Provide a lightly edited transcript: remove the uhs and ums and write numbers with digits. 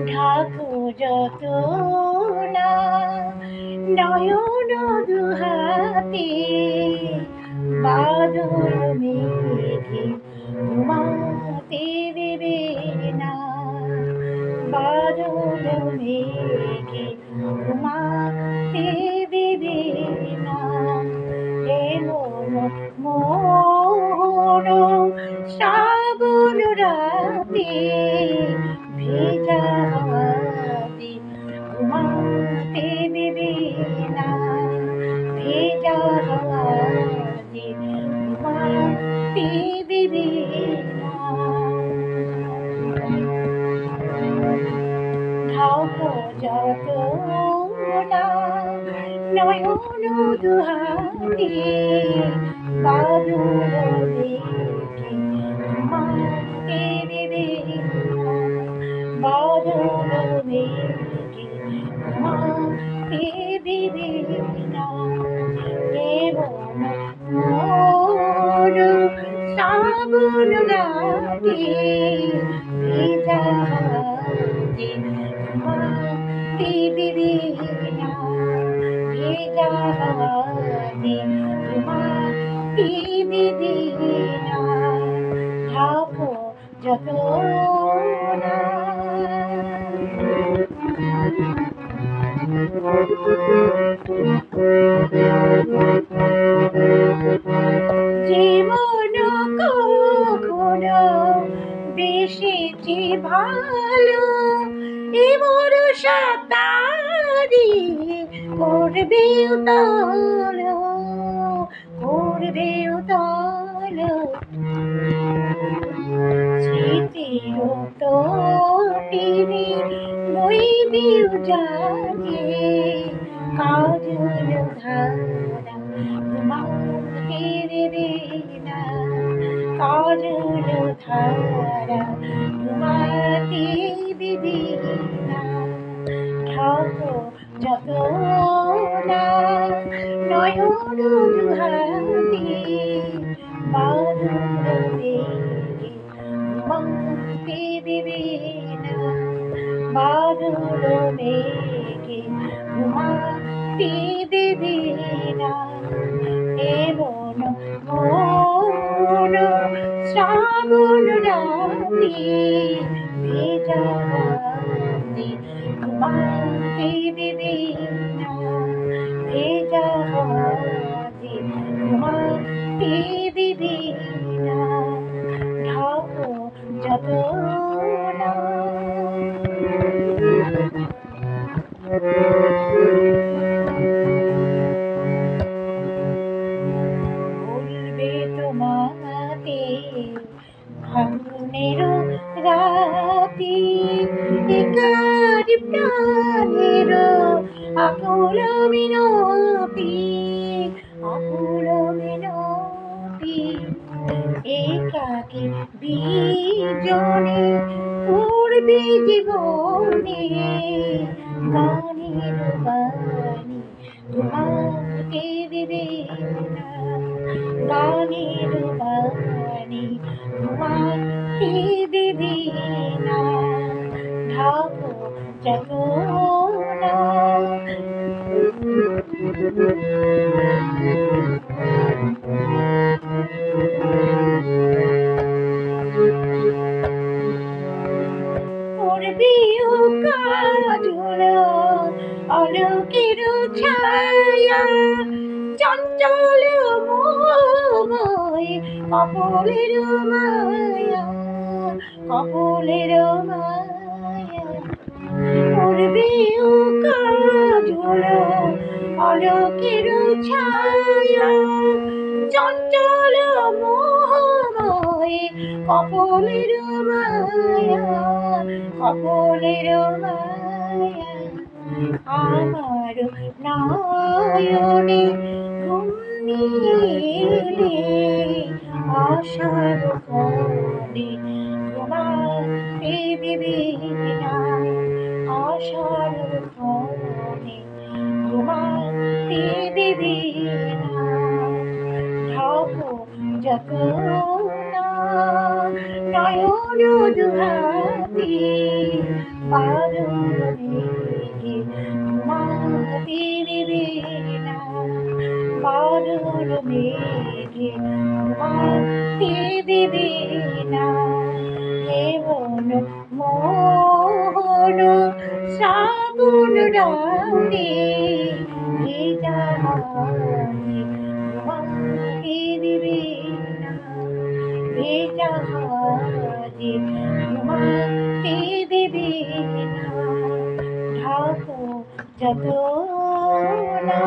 ঢাকো যত না নয়ন দুহাতে, বাদল মেঘে ঘুমাতে দেবে না, বাদল মেঘে ঘুমাতে দেবে না। এমন মোর শ্রাবণ রাতে, ভেজা হাওয়াতে ঘুমাতে দেবে না, ভেজা হাওয়াতে ঘুমাতে দেবে না। ঢাকো যত না নয়ন দুহাতে, বাদল মেঘে ঘুমাতে দেবে না, বাদল মেঘে ঘুমাতে দেবে না। এমন মোর শ্রাবণ রাতে, ভেজা হাওয়াতে ঘুমাতে দেবে না, ভেজা হাওয়াতে ঘুমাতে দেবে না। ঢাকো যত না। জীবন কখনো বেশিছি ভালো, এ ভরসা তারি করবে উতল, করবে উতল। স্মৃতির তটিনী বইবে উজানে, কাজল ধারা ঘুমাতে দেবে না, কাজল ধারা ঘুমাতে দেবে না। ঢাকো যত না নয়ন দুহাতে, বাদল মেঘে ঘুমাতে দেবে না, বাদল মেঘে ঘুমাতে দেবে না। এমন মোর শ্রাবণ রাতে, ভেজা হাওয়াতে ঘুমাতে দেবে না, ভেজা হাওয়াতে ঘুমাতে দেবে না। ঢাকো যত না। বলবে তোমাতে ভাঙনের রাতে, একার প্রাণের আকুল মিনতি, আকুল মিনতি। একাকী বিজনে পড়বে জীবনে, গানের বাণী ঘুমাতে দেবে না, গানের বাণী ঘুমাতে দেবে না। ঢাকো যত না। পড়বেও কাজল আলোকের ছায়া, চঞ্চল মোহময় কপলের মায়া, কপলের মায়া। পড়বেও কাজল আলোকের ছায়া, চঞ্চল মোহময় কপলের মায়া, কপলের মায়া। আমার নয়নে ঘুম এলে, আশার ঘরে রাখো না নয়ন দুহাতি বাদল মেঘে ঘুমাতে দেবে না বাদল মেঘে ঘুমাতে দেবে না এমন মোহন শ্রাবণ রাতে ভেজা হাতে ঘুমাতে দেবে না ভেজা হাতে ঘুমাতে দেবে না ঢাকো যত না